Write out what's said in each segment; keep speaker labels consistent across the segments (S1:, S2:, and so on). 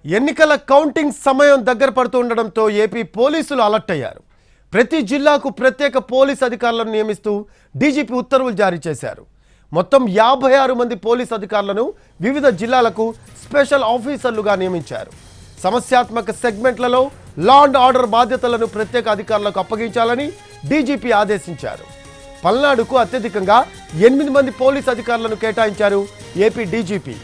S1: ఎన్నికల కౌంటింగ్ సమయం దగ్గర పడుతుండడంతో ఏపీ పోలీసులు అలర్ట్ అయ్యారు. ప్రతి జిల్లాకు ప్రత్యేక పోలీస్ అధికారులను నియమిస్తూ డీజీపీ ఉత్తర్వులు జారీ చేశారు. మొత్తం 56 మంది పోలీస్ అధికారులను వివిధ జిల్లాలకు స్పెషల్ ఆఫీసర్లుగా నియమించారు. సమస్యాత్మక సెగ్మెంట్లలో లా అండ్ ఆర్డర్ బాధ్యతలను ప్రత్యేక అధికారులకు అప్పగించాలని డీజీపీ ఆదేశించారు. పల్నాడుకు అత్యధికంగా 8 మంది పోలీస్ అధికారులను కేటాయించారు ఏపీ డీజీపీ.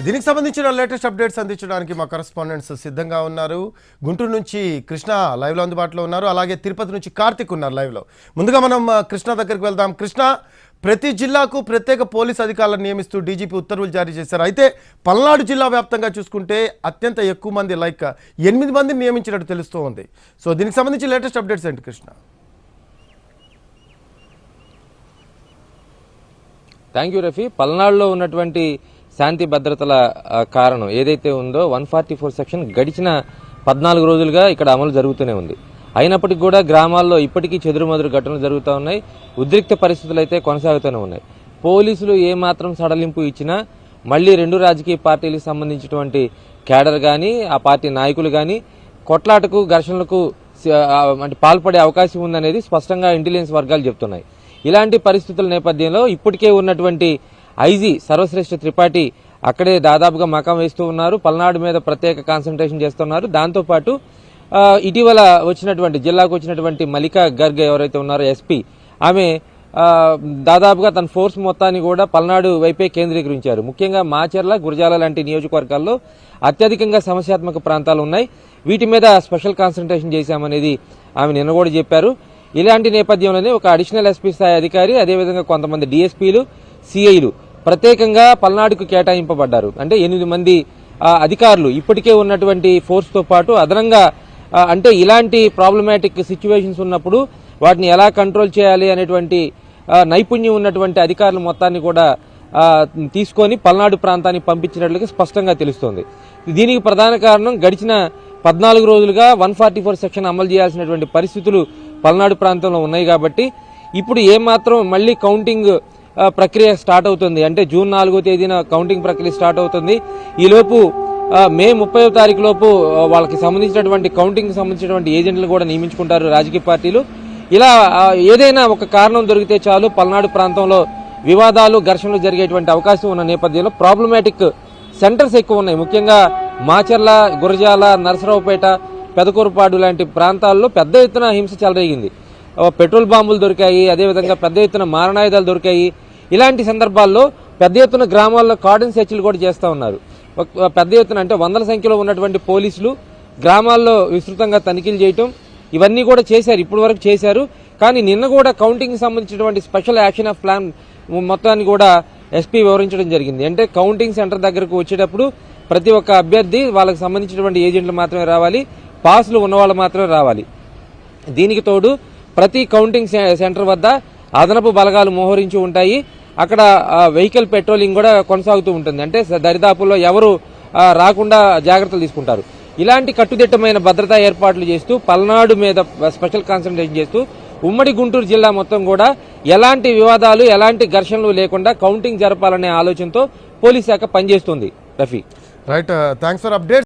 S1: దీనికి సంబంధించిన లేటెస్ట్ అప్డేట్స్ అందించడానికి మా కరెస్పాండెంట్స్ సిద్ధంగా ఉన్నారు. గుంటూరు నుంచి కృష్ణ లైవ్లో అందుబాటులో ఉన్నారు. అలాగే తిరుపతి నుంచి కార్తిక్ ఉన్నారు లైవ్లో. ముందుగా మనం కృష్ణ దగ్గరికి వెళ్దాం. కృష్ణ, ప్రతి జిల్లాకు ప్రత్యేక పోలీస్ అధికారులను నియమిస్తూ డీజీపీ ఉత్తర్వులు జారీ చేశారు. అయితే పల్నాడు జిల్లా వ్యాప్తంగా చూసుకుంటే అత్యంత ఎక్కువ మంది 8 మందిని నియమించినట్టు తెలుస్తూ ఉంది. సో దీనికి సంబంధించి లేటెస్ట్ అప్డేట్స్ ఏంటి కృష్ణ?
S2: Thank you Rafi. పల్నాడులో ఉన్నటువంటి శాంతి భద్రతల కారణం ఏదైతే ఉందో 144 సెక్షన్ గడిచిన 14 రోజులుగా ఇక్కడ అమలు జరుగుతూనే ఉంది. అయినప్పటికీ కూడా గ్రామాల్లో ఇప్పటికీ చెదురుమదురు ఘటనలు జరుగుతూ ఉన్నాయి. ఉద్రిక్త పరిస్థితులు అయితే కొనసాగుతూనే ఉన్నాయి. పోలీసులు ఏమాత్రం సడలింపు ఇచ్చినా మళ్లీ 2 రాజకీయ పార్టీలకు సంబంధించినటువంటి క్యాడర్ కానీ ఆ పార్టీ నాయకులు కానీ కొట్లాటకు ఘర్షణలకు పాల్పడే అవకాశం ఉందనేది స్పష్టంగా ఇంటెలిజెన్స్ వర్గాలు చెప్తున్నాయి. ఇలాంటి పరిస్థితుల నేపథ్యంలో ఇప్పటికే ఉన్నటువంటి ఐజీ సర్వశ్రేష్ఠ త్రిపాఠి అక్కడే దాదాపుగా మకాం వేస్తూ ఉన్నారు. పల్నాడు మీద ప్రత్యేక కాన్సన్ట్రేషన్ చేస్తున్నారు. దాంతోపాటు ఇటీవల వచ్చినటువంటి జిల్లాకు వచ్చినటువంటి మల్లికా గర్గ్ ఎవరైతే ఉన్నారో ఎస్పీ, ఆమె దాదాపుగా తన ఫోర్స్ మొత్తాన్ని కూడా పల్నాడు వైపే కేంద్రీకరించారు. ముఖ్యంగా మాచర్ల, గురజాల లాంటి నియోజకవర్గాల్లో అత్యధికంగా సమస్యాత్మక ప్రాంతాలు ఉన్నాయి. వీటి మీద స్పెషల్ కాన్సన్ట్రేషన్ చేశామనేది ఆమె నిన్న కూడా చెప్పారు. ఇలాంటి నేపథ్యంలోనే ఒక అడిషనల్ ఎస్పీ స్థాయి అధికారి, అదేవిధంగా కొంతమంది డిఎస్పీలు, సిఐలు ప్రత్యేకంగా పల్నాడుకు కేటాయింపబడ్డారు. అంటే 8 మంది అధికారులు ఇప్పటికే ఉన్నటువంటి ఫోర్స్ తో పాటు అదనంగా, అంటే ఇలాంటి ప్రాబ్లమాటిక్ సిచ్యువేషన్స్ ఉన్నప్పుడు వాటిని ఎలా కంట్రోల్ చేయాలి అనేటువంటి నైపుణ్యం ఉన్నటువంటి అధికారులు మొత్తాన్ని కూడా తీసుకొని పల్నాడు ప్రాంతానికి పంపించినట్లుగా స్పష్టంగా తెలుస్తోంది. దీనికి ప్రధాన కారణం గడిచిన 14 రోజులుగా 144 సెక్షన్ అమలు చేయాల్సినటువంటి పరిస్థితులు పల్నాడు ప్రాంతంలో ఉన్నాయి. కాబట్టి ఇప్పుడు ఏమాత్రం మళ్లీ కౌంటింగ్ ప్రక్రియ స్టార్ట్ అవుతుంది. అంటే జూన్ 4వ తేదీన కౌంటింగ్ ప్రక్రియ స్టార్ట్ అవుతుంది. ఈలోపు మే 30వ తారీఖు లోపు వాళ్ళకి సంబంధించినటువంటి కౌంటింగ్ సంబంధించినటువంటి ఏజెంట్లు కూడా నియమించుకుంటారు రాజకీయ పార్టీలు. ఇలా ఏదైనా ఒక కారణం దొరికితే చాలు పల్నాడు ప్రాంతంలో వివాదాలు, ఘర్షణలు జరిగేటువంటి అవకాశం ఉన్న నేపథ్యంలో ప్రాబ్లమాటిక్ సెంటర్స్ ఎక్కువ ఉన్నాయి. ముఖ్యంగా మాచర్ల, గురజాల, నరసరావుపేట, పెదకూరుపాడు లాంటి ప్రాంతాల్లో పెద్ద ఎత్తున హింస చెలరేగింది. పెట్రోల్ బాంబులు దొరికాయి, అదేవిధంగా పెద్ద ఎత్తున మారణాయుధాలు దొరికాయి. ఇలాంటి సందర్భాల్లో పెద్ద ఎత్తున గ్రామాల్లో కార్డన్ సెర్చ్లు కూడా చేస్తూ ఉన్నారు. పెద్ద ఎత్తున అంటే 100ల సంఖ్యలో ఉన్నటువంటి పోలీసులు గ్రామాల్లో విస్తృతంగా తనిఖీలు చేయటం ఇవన్నీ కూడా చేశారు, ఇప్పటి వరకు చేశారు. కానీ నిన్న కూడా కౌంటింగ్ సంబంధించినటువంటి స్పెషల్ యాక్షన్ ఆఫ్ ప్లాన్ మొత్తాన్ని కూడా ఎస్పీ వివరించడం జరిగింది. అంటే కౌంటింగ్ సెంటర్ దగ్గరకు వచ్చేటప్పుడు ప్రతి ఒక్క అభ్యర్థి వాళ్ళకి సంబంధించినటువంటి ఏజెంట్లు మాత్రమే రావాలి, పాసులు ఉన్న వాళ్ళు మాత్రమే రావాలి. దీనికి తోడు ప్రతి కౌంటింగ్ సెంటర్ వద్ద అదనపు బలగాలు మోహరించి ఉంటాయి. అక్కడ వెహికల్ పెట్రోలింగ్ కూడా కొనసాగుతూ ఉంటుంది. అంటే దరిదాపుల్లో ఎవరు రాకుండా జాగ్రత్తలు తీసుకుంటారు. ఇలాంటి కట్టుదిట్టమైన భద్రతా ఏర్పాట్లు చేస్తూ పల్నాడు మీద స్పెషల్ కాన్సన్ట్రేషన్ చేస్తూ ఉమ్మడి గుంటూరు జిల్లా మొత్తం కూడా ఎలాంటి వివాదాలు, ఎలాంటి ఘర్షణలు లేకుండా కౌంటింగ్ జరపాలనే ఆలోచనతో పోలీస్ శాఖ పనిచేస్తుంది. Rafi,
S1: right, thanks for update.